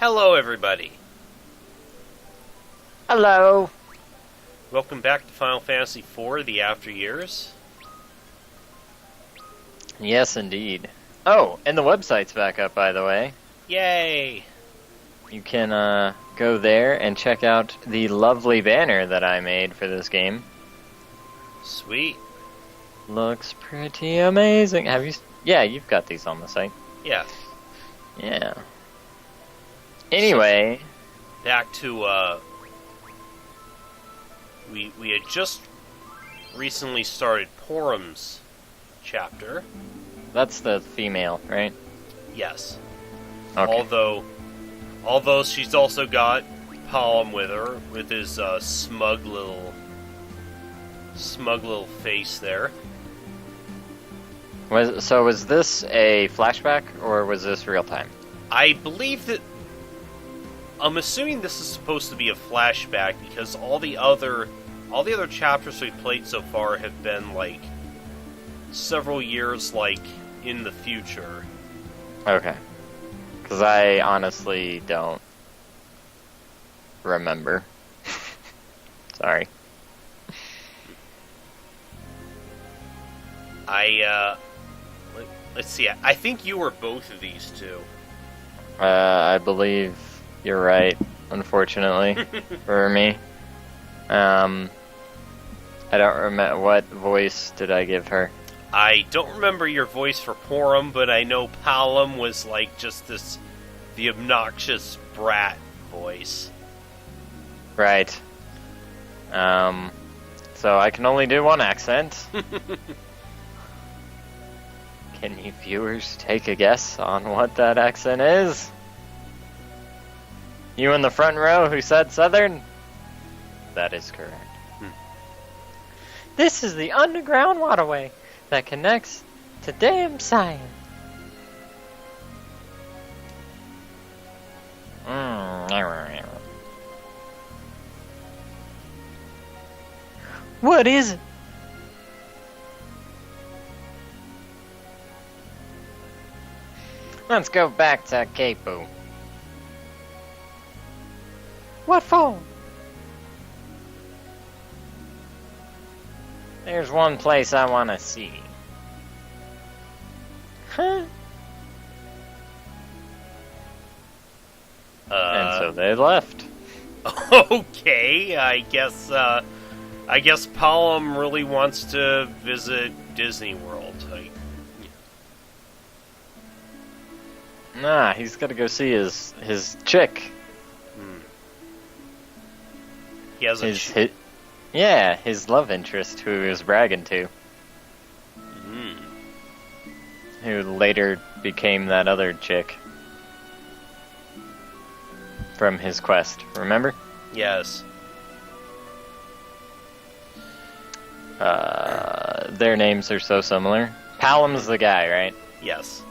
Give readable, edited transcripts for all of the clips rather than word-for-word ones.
Hello, everybody. Hello. Welcome back to Final Fantasy IV: The After Years. Yes, indeed. Oh, and the website's back up, by the way. Yay! You can go there and check out the lovely banner that I made for this game. Sweet. Looks pretty amazing. Have you? Yeah, you've got these on the site. Yeah. Yeah. Anyway, Back to we had just recently started Porum's chapter. that's the female, right? Yes. Okay. Although she's also got Palom with her, with his smug little face there. Was this a flashback or was this real time? I believe that. I'm assuming this is supposed to be a flashback because all the other chapters we've played so far have been like several years, like in the future. Okay. Because I honestly don't remember. Sorry. Let's see. I think you were both of these two. I believe you're right, unfortunately, for me. I don't remember. What voice did I give her? I don't remember your voice for Porum, but I know Palom was like just the obnoxious brat voice. Right. So I can only do one accent. Can you viewers take a guess on what that accent is? You in the front row who said Southern? That is correct. This is the underground waterway that connects to Dam Science. What is it? Let's go back to Capu. What for? There's one place I want to see. Huh? And so they left. Okay, I guess Palom really wants to visit Disney World. Nah, he's got to go see his chick. He has his love interest, who he was bragging to. Who later became that other chick from his quest, remember? Yes. Their names are so similar. Palom's the guy, right? Yes.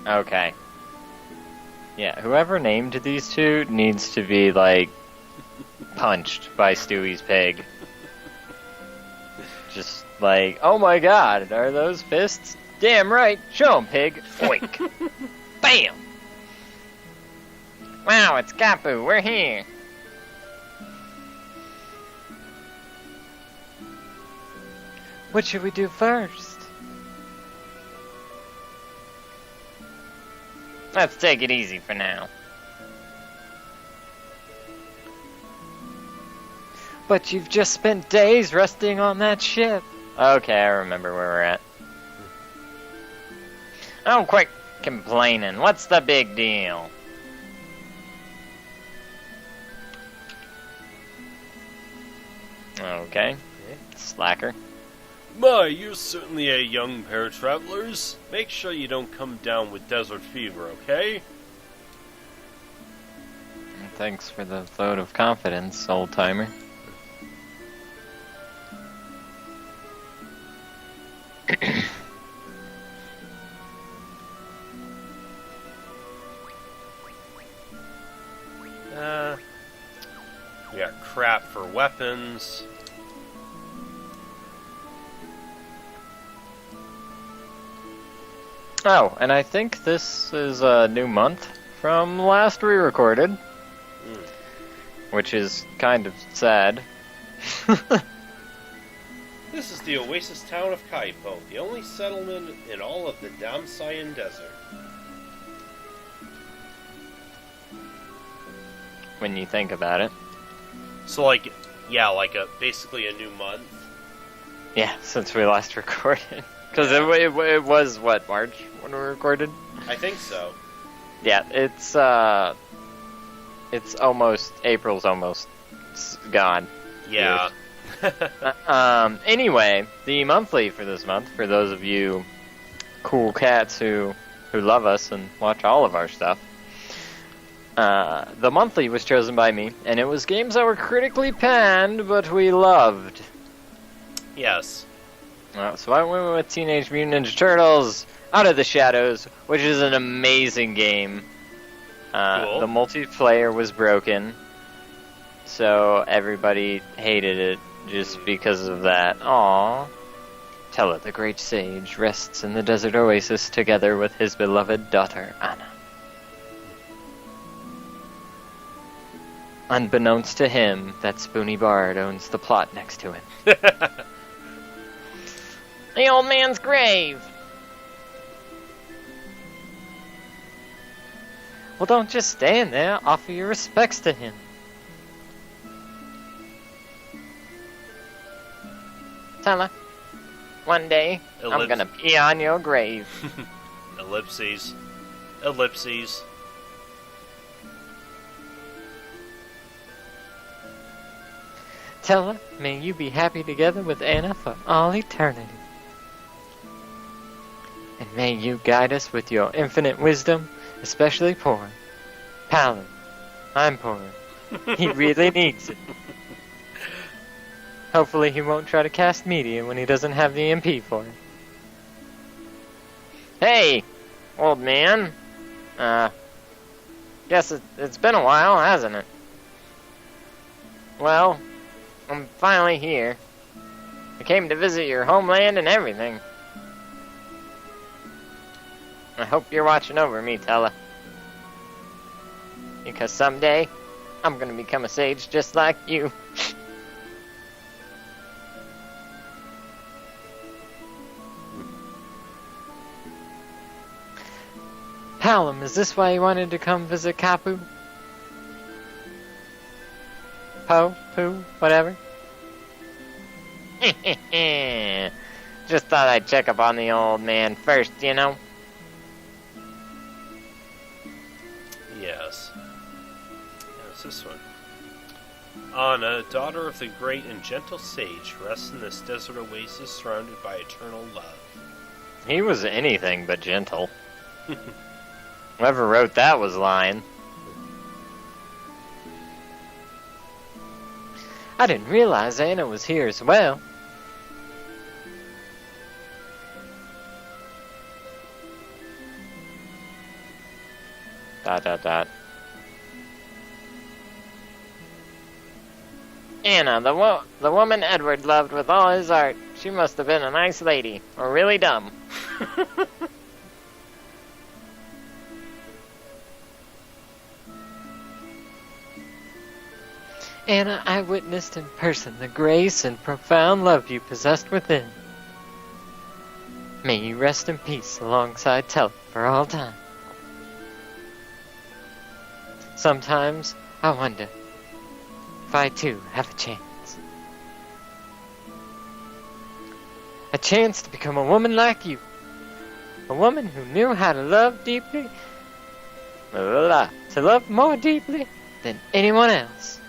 Okay. Yeah, whoever named these two needs to be, like, punched by Stewie's pig. Just like, oh my god, are those fists? Damn right, show 'em, pig. Oink. Bam! Wow, it's Kapu, we're here. What should we do first? Let's take it easy for now. But you've just spent days resting on that ship. Okay, I remember where we're at. Oh, quit complaining. What's the big deal? Okay. Slacker. My, you're certainly a young pair of travelers. Make sure you don't come down with desert fever, okay? Thanks for the vote of confidence, old-timer. We got crap for weapons. Oh, and I think this is a new month from last we recorded, Mm. which is kind of sad. This is the oasis town of Kaipo, the only settlement in all of the Damsayan Desert. When you think about it. So, like, yeah, like basically a new month. Yeah, since we last recorded. Because it was, what, March when we recorded? I think so. Yeah, it's almost, April's almost gone. Yeah. Anyway, the monthly for this month, for those of you cool cats who love us and watch all of our stuff, the monthly was chosen by me, and it was games that were critically panned, but we loved. Yes. So I went with Teenage Mutant Ninja Turtles Out of the Shadows, which is an amazing game. Cool. The multiplayer was broken, so everybody hated it just because of that. Aww. Tella, the great sage, rests in the desert oasis together with his beloved daughter, Anna. Unbeknownst to him, that spoony bard owns the plot next to him. The old man's grave! Well, don't just stand there. Offer your respects to him. Tella, one day, I'm gonna pee on your grave. Ellipses. Ellipses. Tella, may you be happy together with Anna for all eternity. And may you guide us with your infinite wisdom, especially poor. Palin, I'm poor. He really needs it. Hopefully he won't try to cast media when he doesn't have the MP for it. Hey, old man. Guess it's been a while, hasn't it? Well, I'm finally here. I came to visit your homeland and everything. I hope you're watching over me, Tella. Because someday, I'm gonna become a sage just like you. Hallam, is this why you wanted to come visit Kapu? Po? Poo? Whatever? Just thought I'd check up on the old man first, you know? Yes. It's this one. Anna, daughter of the great and gentle sage, rests in this desert oasis surrounded by eternal love. He was anything but gentle. Whoever wrote that was lying. I didn't realize Anna was here as well. Anna, the woman Edward loved with all his heart. She must have been a nice lady, or really dumb. Anna, I witnessed in person the grace and profound love you possessed within. May you rest in peace alongside Tella for all time. Sometimes I wonder if I too have a chance. A chance to become a woman like you. A woman who knew how to love deeply, to love more deeply than anyone else.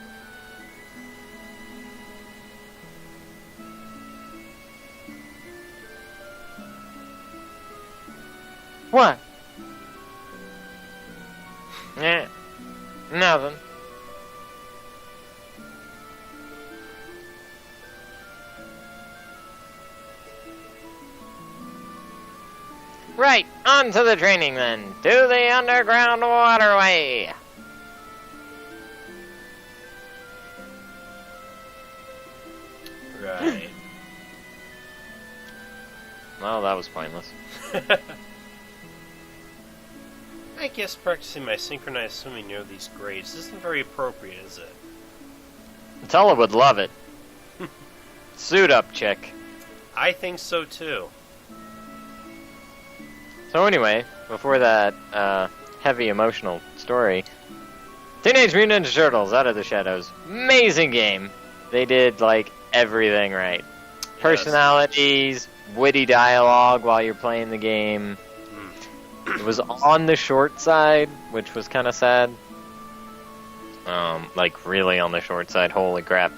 What? Yeah, nothing. Right, on to the training then. To the underground waterway. Right. Well, that was pointless. I guess practicing my synchronized swimming near these graves isn't very appropriate, is it? Tella would love it. Suit up, chick. I think so too. So anyway, before that heavy emotional story, Teenage Mutant Ninja Turtles Out of the Shadows. Amazing game. They did, like, everything right. Yes. Personalities, witty dialogue while you're playing the game. It was on the short side, which was kind of sad. Like, really on the short side. Holy crap.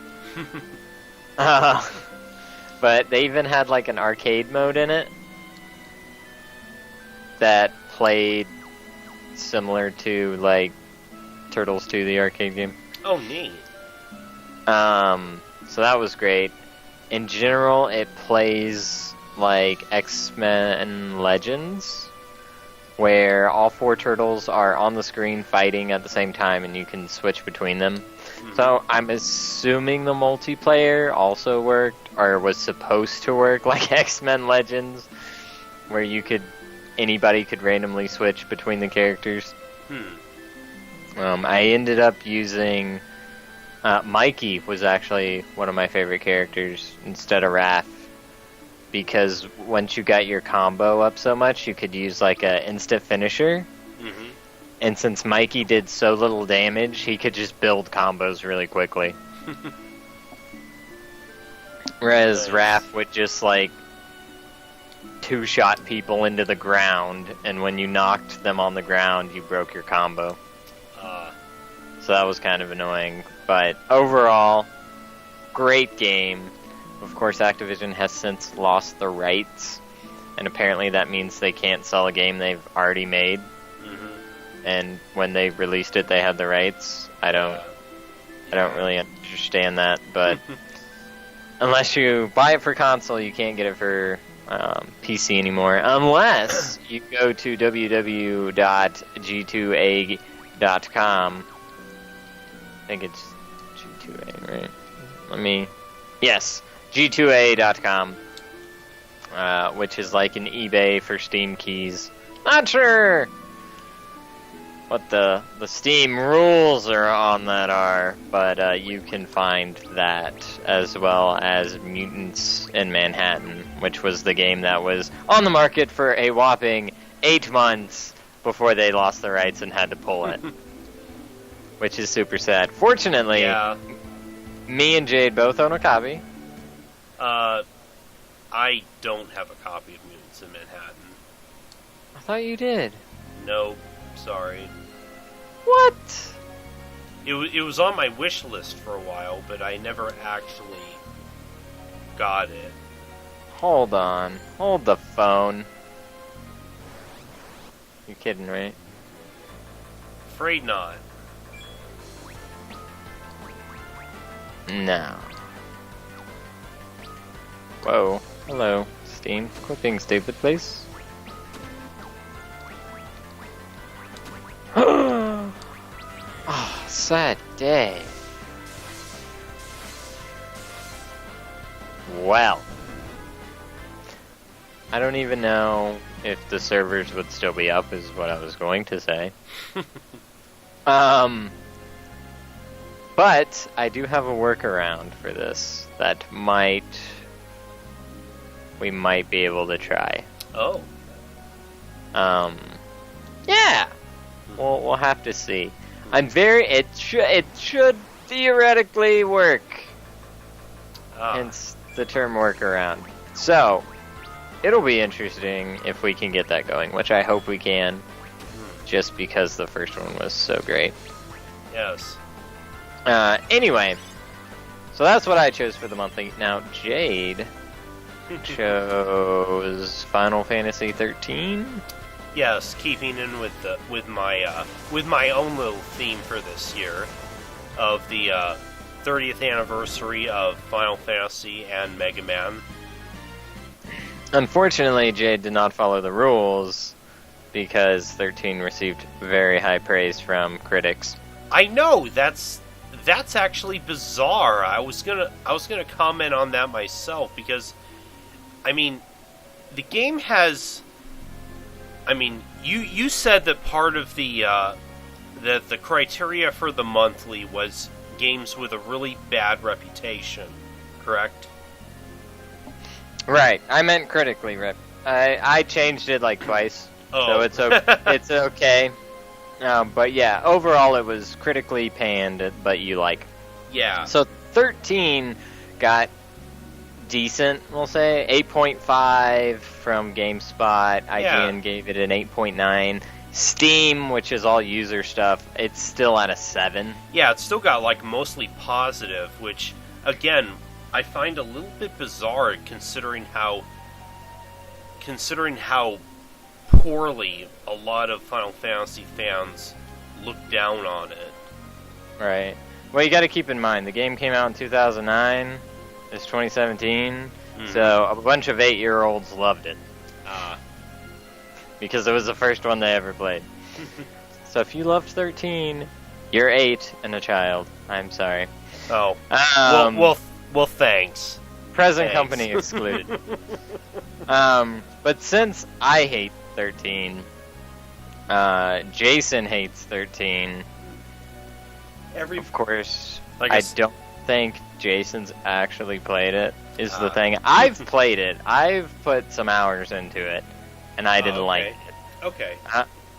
But they even had, like, an arcade mode in it that played similar to, like, Turtles 2, the arcade game. Oh, neat. So that was great. In general, it plays like X-Men Legends, where all 4 turtles are on the screen fighting at the same time, and you can switch between them. Mm-hmm. So I'm assuming the multiplayer also worked, or was supposed to work like X-Men Legends, where anybody could randomly switch between the characters. I ended up using Mikey was actually one of my favorite characters instead of Raph, because once you got your combo up so much, you could use like a instant finisher. Mm-hmm. And since Mikey did so little damage, he could just build combos really quickly. Whereas Raph would just like two-shot people into the ground, and when you knocked them on the ground, you broke your combo. So that was kind of annoying. But overall, great game. Of course, Activision has since lost the rights, and apparently that means they can't sell a game they've already made. Mm-hmm. And when they released it, they had the rights. I don't really understand that, but unless you buy it for console, you can't get it for PC anymore, unless you go to www.g2a.com. I think it's G2A, right? Yes, G2A.com, which is like an eBay for Steam keys. Not sure what the Steam rules are on that are, but you can find that, as well as Mutants in Manhattan, which was the game that was on the market for a whopping 8 months before they lost the rights and had to pull it. Which is super sad. Fortunately, me and Jade both own a copy. I don't have a copy of Mutants in Manhattan. I thought you did. Nope, sorry. What? It was on my wish list for a while, but I never actually got it. Hold on. Hold the phone. You're kidding, right? Afraid not. No. Whoa. Hello, Steam. Quit being stupid, please. Oh, sad day. Well. I don't even know if the servers would still be up, is what I was going to say. But I do have a workaround for this that we might be able to try. Oh. Yeah. We'll have to see. It should theoretically work. Hence the term workaround. So, it'll be interesting if we can get that going, which I hope we can, just because the first one was so great. Yes. Anyway, so that's what I chose for the monthly. Now, Jade chose Final Fantasy 13. Yes, keeping in with my own little theme for this year of the 30th anniversary of Final Fantasy and Mega Man. Unfortunately, Jade did not follow the rules because 13 received very high praise from critics. I know, that's actually bizarre. I was gonna comment on that myself, because I mean, the game has, you said that part of the that the criteria for the monthly was games with a really bad reputation, correct? Right. I meant critically rip. I changed it like twice, so it's okay. But yeah, overall it was critically panned, but you like. Yeah. So 13 got decent, we'll say 8.5 from GameSpot. IGN gave it an 8.9. Steam, which is all user stuff, it's still at a 7. Yeah, it's still got like mostly positive, which again I find a little bit bizarre considering how poorly a lot of Final Fantasy fans look down on it. Right. Well, you got to keep in mind the game came out in 2009. It's 2017, so a bunch of 8-year-olds loved it. Because it was the first one they ever played. So if you loved 13, you're 8 and a child. I'm sorry. Oh. Well, thanks. Present company excluded. But since I hate 13, Jason hates 13. Of course, I don't think Jason's actually played it, is the thing. I've played it. I've put some hours into it, and I didn't like it. Okay.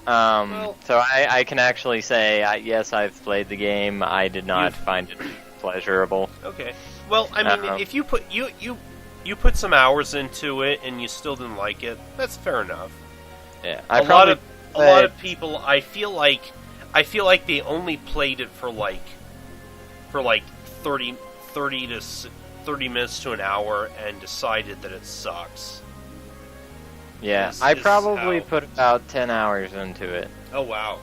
So I can actually say, yes, I've played the game. I did not find it pleasurable. Okay. Well, I mean, if you put you put some hours into it and you still didn't like it, that's fair enough. Yeah. A lot of people, I feel like they only played it for like 30 minutes to an hour and decided that it sucks. Yeah, I probably put about 10 hours into it. Oh, wow.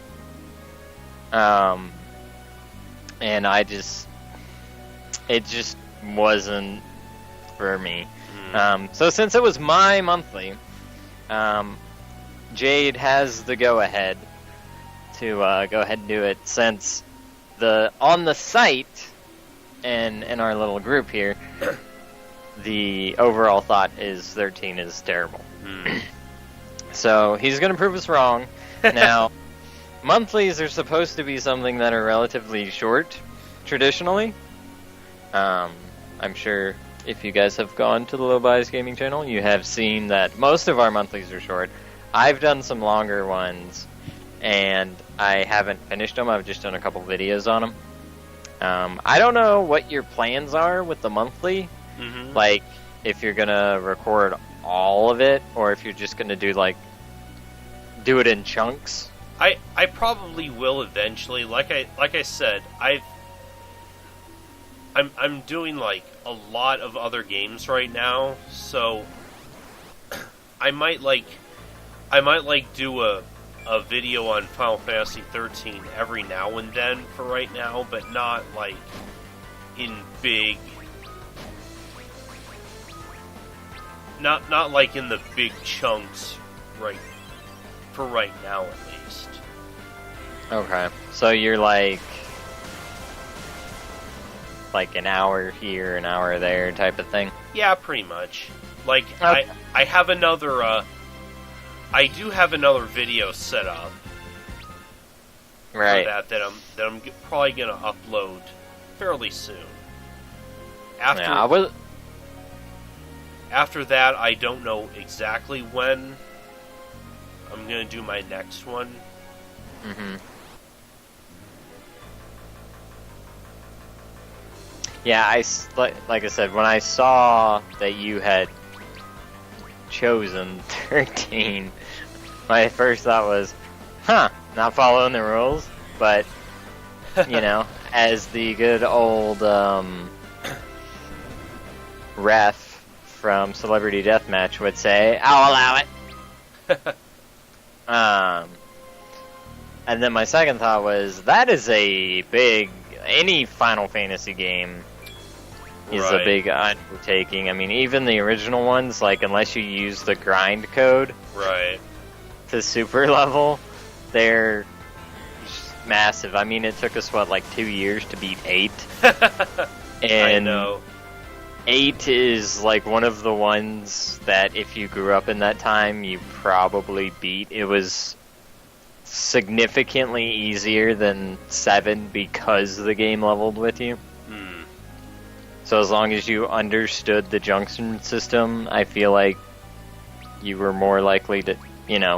And it just wasn't for me. So since it was my monthly, Jade has the go-ahead to go ahead and do it, since on the site and in our little group here, the overall thought is 13 is terrible. So he's going to prove us wrong. Now, monthlies are supposed to be something that are relatively short, traditionally. I'm sure if you guys have gone to the Low Bias Gaming channel, you have seen that most of our monthlies are short. I've done some longer ones, and I haven't finished them. I've just done a couple videos on them. I don't know what your plans are with the monthly. Like, if you're gonna record all of it, or if you're just gonna do it in chunks. I probably will eventually. Like I said, I'm doing like a lot of other games right now, so I might do a video on Final Fantasy 13 every now and then for right now, but not like in big, not like in the big chunks for right now at least. Okay, so you're like an hour here, an hour there type of thing? Yeah, pretty much. Like, okay. I have another, I do have another video set up. Right. For that I'm probably gonna upload fairly soon. After that, I don't know exactly when I'm gonna do my next one. Yeah, like I said, when I saw that you had chosen 13, my first thought was, not following the rules, but, you know, as the good old ref from Celebrity Deathmatch would say, I'll allow it. And then my second thought was, that is any Final Fantasy game is a big undertaking. I mean, even the original ones, like, unless you use the grind code to super level, they're massive. I mean, it took us, 2 years to beat 8? And I know. 8 is, one of the ones that if you grew up in that time, you probably beat. It was significantly easier than 7 because the game leveled with you. Hmm. So as long as you understood the junction system, I feel like you were more likely to,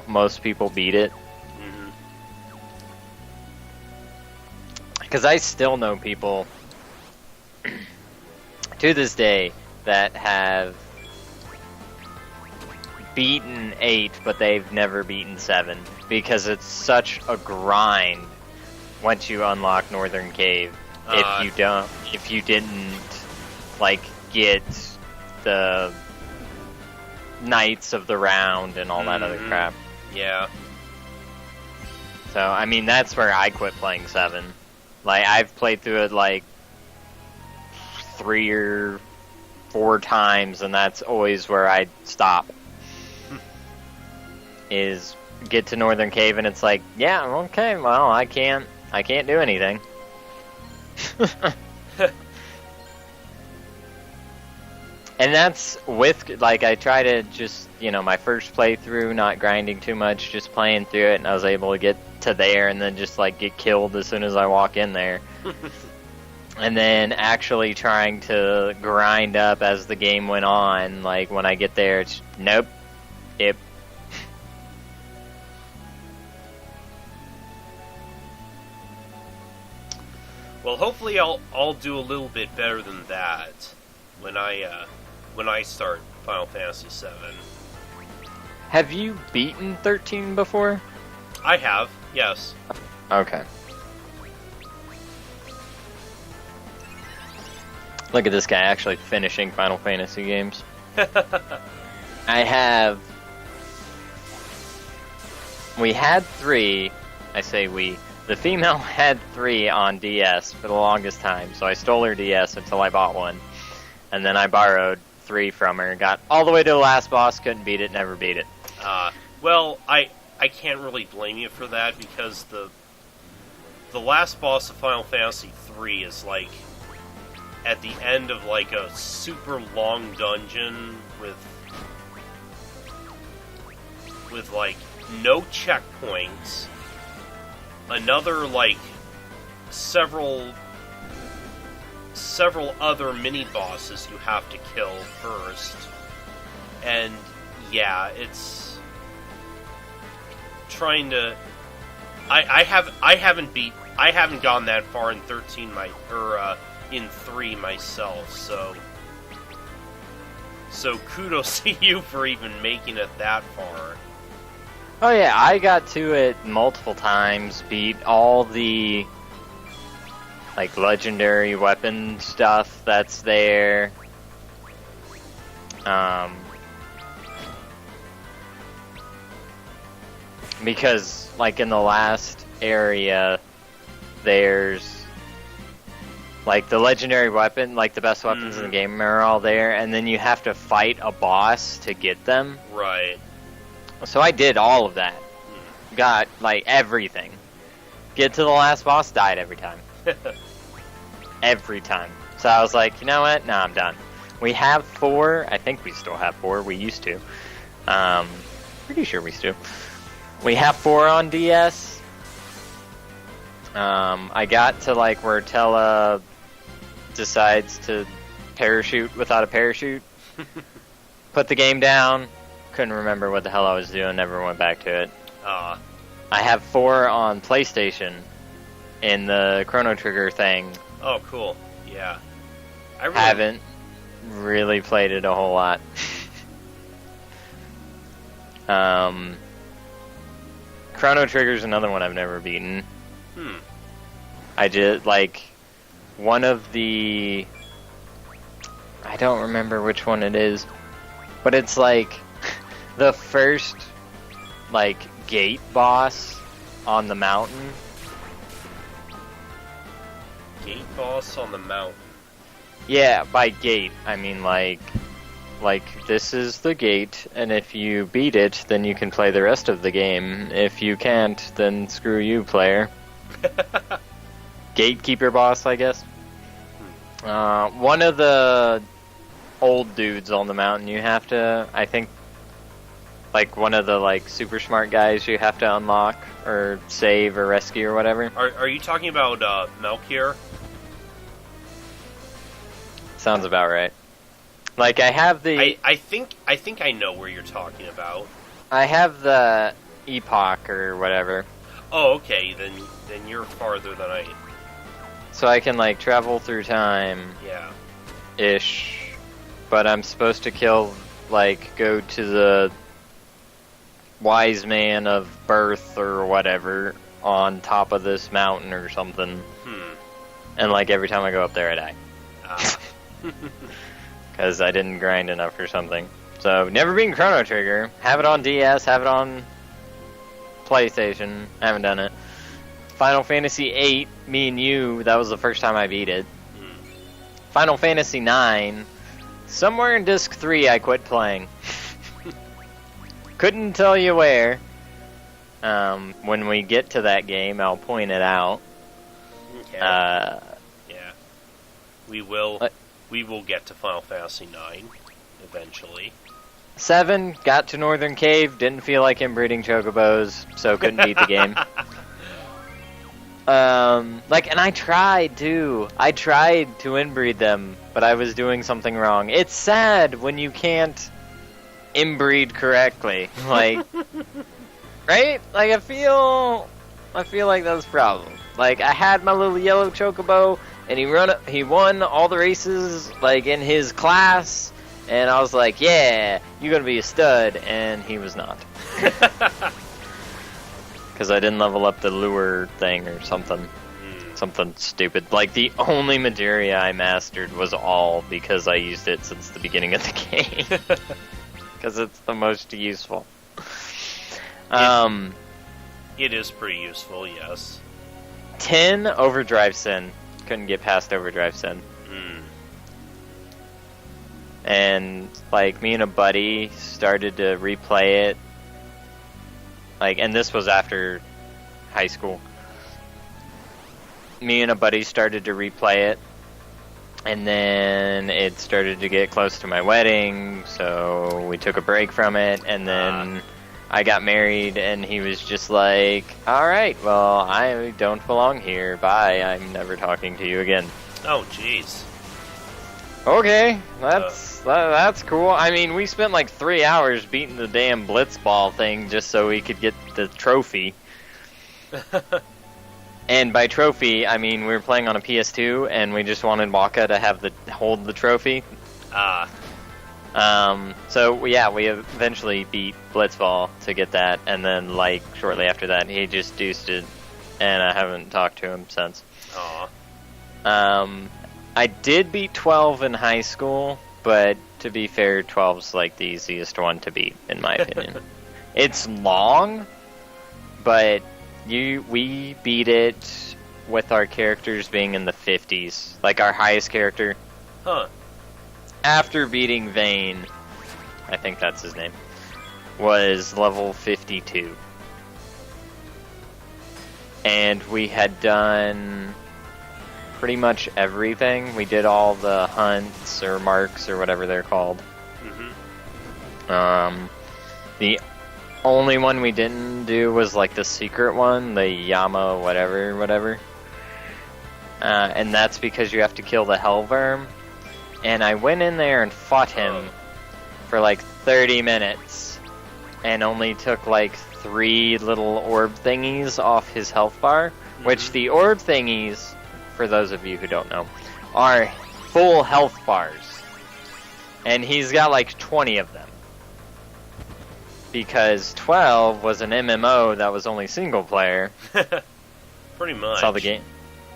most people beat it. Mm-hmm. Because I still know people to this day that have beaten 8, but they've never beaten 7 because it's such a grind once you unlock Northern Cave. If you didn't like get the Knights of the Round and all that other crap. Yeah. So I mean that's where I quit playing 7. Like I've played through it like 3 or 4 times, and that's always where I stop. Is get to Northern Cave and it's like, yeah, okay, well, I can't do anything. And that's with, like, I try to just, my first playthrough, not grinding too much, just playing through it, and I was able to get to there and then just, like, get killed as soon as I walk in there. And then actually trying to grind up as the game went on, like, when I get there, it's, nope, yep. Well, hopefully I'll do a little bit better than that when I start Final Fantasy VII. Have you beaten 13 before? I have, yes. Okay. Look at this guy actually finishing Final Fantasy games. We had 3, I say we, the female had 3 on DS for the longest time, so I stole her DS until I bought one. And then I borrowed 3 from her, got all the way to the last boss, couldn't beat it, never beat it. Well, I can't really blame you for that, because the last boss of Final Fantasy III is, like, at the end of, like, a super long dungeon with like, no checkpoints, another, like, several other mini-bosses you have to kill first, and, yeah, it's trying to... I haven't gone that far in 13, in 3 myself, so kudos to you for even making it that far. Oh yeah, I got to it multiple times, beat all the, like, legendary weapon stuff that's there. Because, like, in the last area, there's, like, the legendary weapon, like, the best weapons in the game are all there, and then you have to fight a boss to get them. Right. So I did all of that. Got, like, everything. Get to the last boss, died every time. Every time. So I was like, you know what? Nah, I'm done. We have 4. I think we still have 4. We used to. Pretty sure we still. We have 4 on DS. I got to, like, where Tella decides to parachute without a parachute. Put the game down. Couldn't remember what the hell I was doing. Never went back to it. I have 4 on PlayStation in the Chrono Trigger thing. Oh, cool. Yeah. I haven't really played it a whole lot. Chrono Trigger's another one I've never beaten. I did, like, one of the... I don't remember which one it is, but it's, like, the first, like, gate boss on the mountain. Gate boss on the mountain? Yeah, by gate, I mean, like, this is the gate, and if you beat it, then you can play the rest of the game. If you can't, then screw you, player. Gatekeeper boss, I guess. One of the old dudes on the mountain, you have to, I think, Like one of the like super smart guys you have to unlock or save or rescue or whatever. Are you talking about Melchior? Sounds about right. Like I have the I think I know where you're talking about. I have the epoch or whatever. Oh, okay. Then you're farther than I. So I can like travel through time. Yeah. Ish. But I'm supposed to go to the wise man of birth or whatever on top of this mountain or something. And like every time I go up there I die. Because I didn't grind enough or something. So never beaten Chrono Trigger. Have it on DS, have it on PlayStation. I haven't done it. Final Fantasy VIII, me and you, that was the first time I beat it. Final Fantasy IX, somewhere in Disc 3 I quit playing. Couldn't tell you where. When we get to that game, I'll point it out. Okay. Yeah. We will get to Final Fantasy IX eventually. 7, got to Northern Cave, didn't feel like inbreeding chocobos, so couldn't beat the game. And I tried too. I tried to inbreed them, but I was doing something wrong. It's sad when you can't inbreed correctly. Like, right? Like, I feel like that's a problem. Like, I had my little yellow chocobo, and he won all the races, like, in his class, and I was like, yeah, you're gonna be a stud, and he was not. Because I didn't level up the lure thing or something. Something stupid. Like, the only materia I mastered was all because I used it since the beginning of the game. Because it's the most useful. It is pretty useful, yes. 10, Overdrive Sin. Couldn't get past Overdrive Sin. And, like, me and a buddy started to replay it. Like, and this was after high school. Me and a buddy started to replay it. And then it started to get close to my wedding, so we took a break from it, and then I got married, and he was just like, alright, well, I don't belong here, bye, I'm never talking to you again. Oh, jeez. Okay, that's cool. I mean, we spent like 3 hours beating the damn blitzball thing just so we could get the trophy. And by trophy, I mean we were playing on a PS2, and we just wanted Waka to hold the trophy. So yeah, we eventually beat Blitzball to get that, and then like shortly after that, he just deuced it, and I haven't talked to him since. I did beat 12 in high school, but to be fair, 12's like the easiest one to beat, in my opinion. It's long, but we beat it with our characters being in the 50s. Like, our highest character. After beating Vane, I think that's his name, was level 52. And we had done pretty much everything. We did all the hunts, or marks, or whatever they're called. The only one we didn't do was like the secret one, the Yama whatever. And that's because you have to kill the Hellworm. And I went in there and fought him for like 30 minutes and only took like 3 little orb thingies off his health bar, which the orb thingies, for those of you who don't know, are full health bars. And he's got like 20 of them. Because 12 was an MMO that was only single player. Pretty much. That's all the game.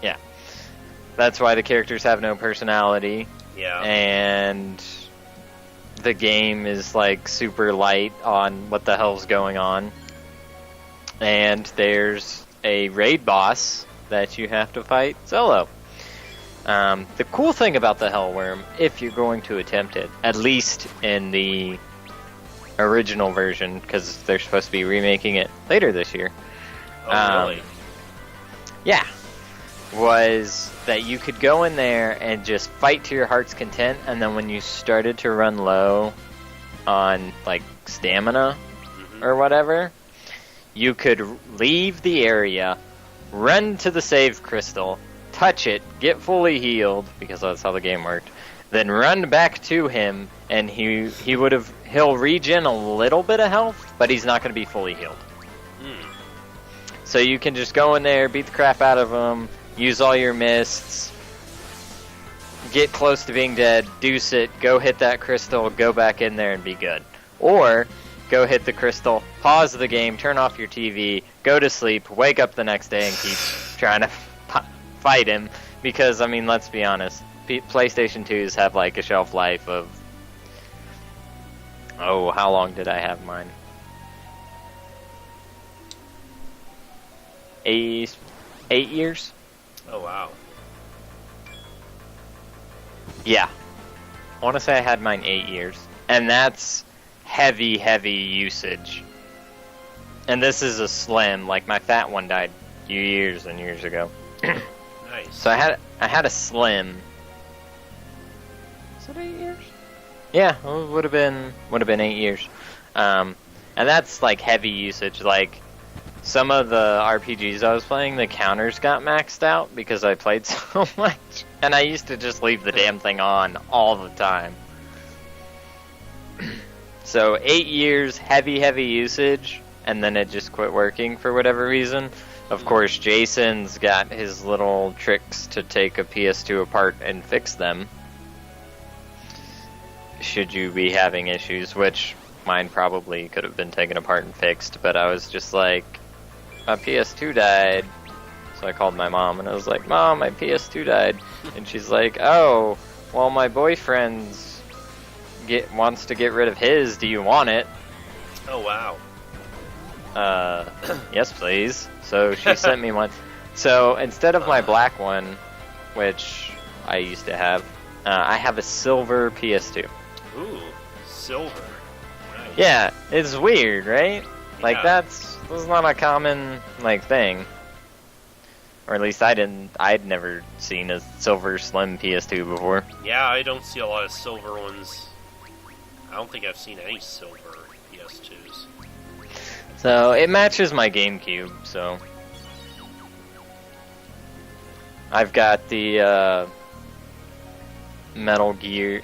Yeah. That's why the characters have no personality. Yeah. And the game is like super light on what the hell's going on. And there's a raid boss that you have to fight solo. The cool thing about the Hellworm, if you're going to attempt it, at least in the original version, because they're supposed to be remaking it later this year. Oh, really? Yeah. Was that you could go in there and just fight to your heart's content, and then when you started to run low on, like, stamina, or whatever, you could leave the area, run to the save crystal, touch it, get fully healed, because that's how the game worked, then run back to him, and he'll regen a little bit of health, but he's not going to be fully healed. So you can just go in there, beat the crap out of him, use all your mists, get close to being dead, deuce it, go hit that crystal, go back in there and be good. Or, go hit the crystal, pause the game, turn off your TV, go to sleep, wake up the next day and keep trying to fight him. Because, I mean, let's be honest, PlayStation 2s have like a shelf life of... Oh, how long did I have mine? 8 years? Oh, wow. Yeah. I want to say I had mine 8 years. And that's heavy, heavy usage. And this is a slim, like my fat one died years and years ago. Nice. So I had a slim. Is it 8 years? Yeah, well, it would have been 8 years. And that's like heavy usage. Like some of the RPGs I was playing, the counters got maxed out because I played so much. And I used to just leave the damn thing on all the time. So 8 years, heavy, heavy usage, and then it just quit working for whatever reason. Of course, Jason's got his little tricks to take a PS2 apart and fix them. Should you be having issues, which mine probably could have been taken apart and fixed, but I was just like, my PS2 died. So I called my mom and I was like, Mom, my PS2 died. And she's like, oh, well, my boyfriend's wants to get rid of his. Do you want it? Oh, wow. Yes, please. So she sent me one. So instead of my black one, which I used to have, I have a silver PS2. Ooh, silver. Nice. Yeah, it's weird, right? Like Yeah. that's not a common like thing. Or at least I'd never seen a silver slim PS2 before. Yeah, I don't see a lot of silver ones. I don't think I've seen any silver PS2s. So it matches my GameCube, so I've got the Metroid.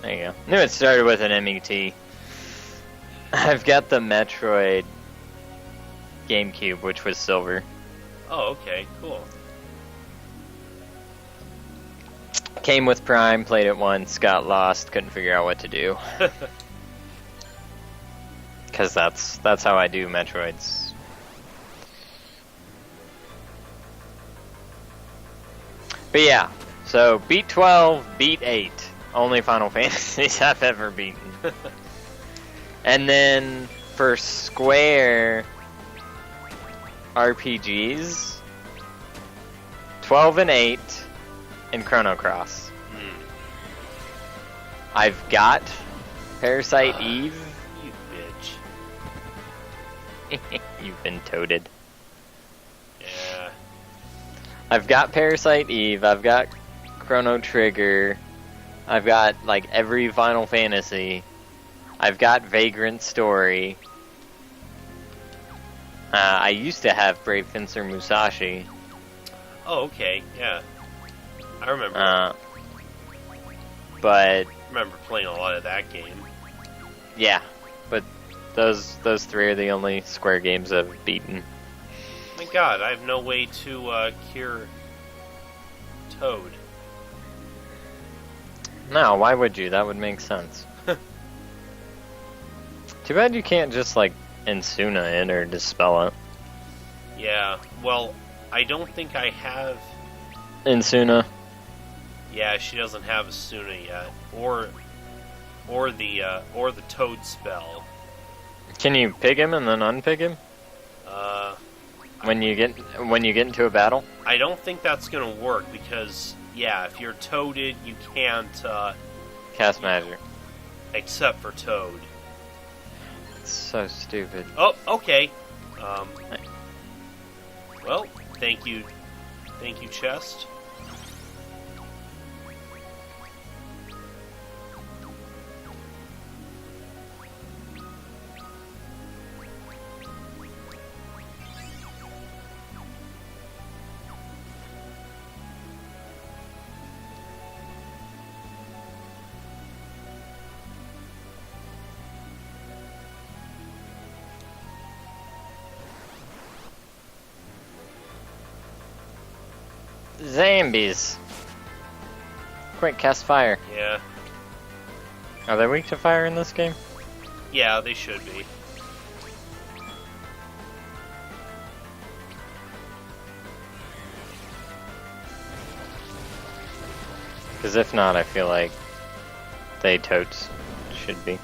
There you go. Knew it started with an MET. I've got the Metroid GameCube, which was silver. Oh, okay, cool. Came with Prime, played it once, got lost, couldn't figure out what to do. Because that's how I do Metroids. But yeah, so beat 12, beat 8. Only Final Fantasies I've ever beaten. And then for Square RPGs, 12 and 8, and Chrono Cross. I've got Parasite Eve. You bitch. You've been toaded. Yeah. I've got Parasite Eve, I've got Chrono Trigger, I've got like every Final Fantasy, I've got Vagrant Story. I used to have Brave Fencer Musashi. Oh, okay, yeah. I remember. But I remember playing a lot of that game. yeah, but those three are the only Square games I've beaten. My God, I have no way to cure Toad. No, why would you? That would make sense. Too bad you can't just like Insuna it or dispel it. Yeah, well, I don't think I have... Insuna. Yeah, she doesn't have a Suna yet. Or the Toad spell. Can you pick him and then unpick him? When you get into a battle? I don't think that's gonna work because, yeah, if you're toaded, you can't, Cast magic. except for Toad. It's so stupid. Oh, okay. Well, thank you, chest. Zombies. Quick, cast fire. Yeah. Are they weak to fire in this game? Yeah, they should be. Because if not, I feel like they totes should be.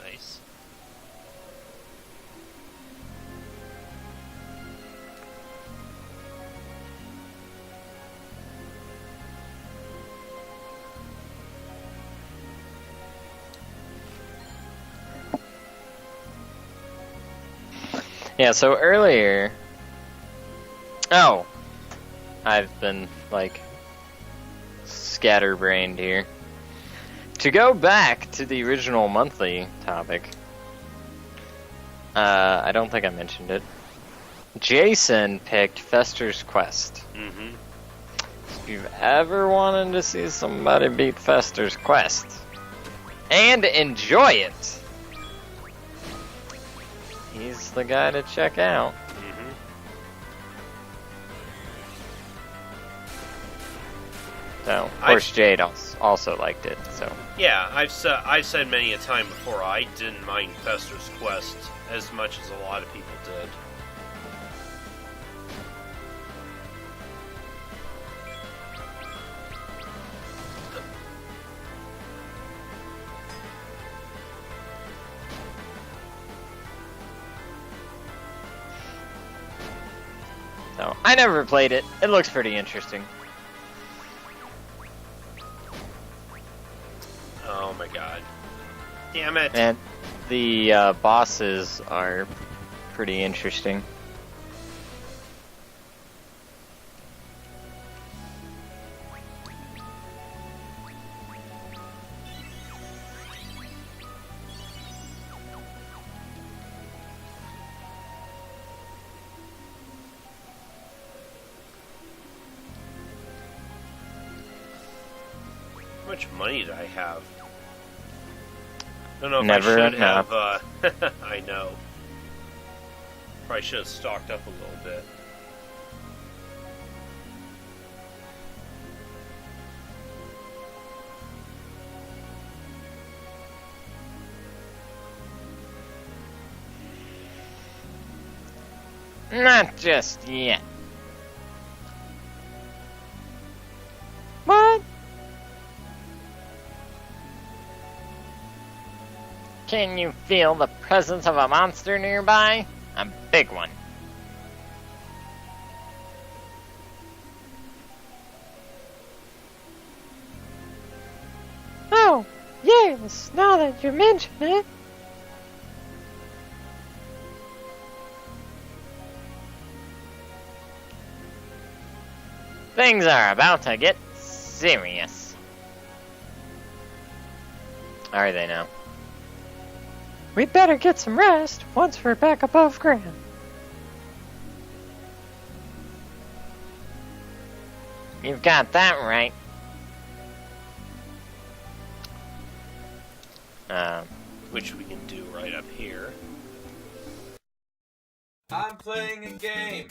Nice. Yeah, so earlier... Oh! I've been, like, scatterbrained here. To go back to the original monthly topic, I don't think I mentioned it. Jason picked Fester's Quest. Mm-hmm. If you've ever wanted to see somebody beat Fester's Quest and enjoy it, he's the guy to check out. Mm-hmm. So, of course, Jade also liked it. So Yeah, I've said many a time before, I didn't mind Fester's Quest as much as a lot of people did. So I never played it. It looks pretty interesting. Oh my god. Damn it. And the bosses are pretty interesting. How much money did I have? I don't know if Never I should enough. have, I know. Probably should have stocked up a little bit. Not just yet. What? Can you feel the presence of a monster nearby? A big one. Oh, yes, now that you mention it. Things are about to get serious. Are they now? We'd better get some rest once we're back above ground. You've got that right. Which we can do right up here. I'm playing a game.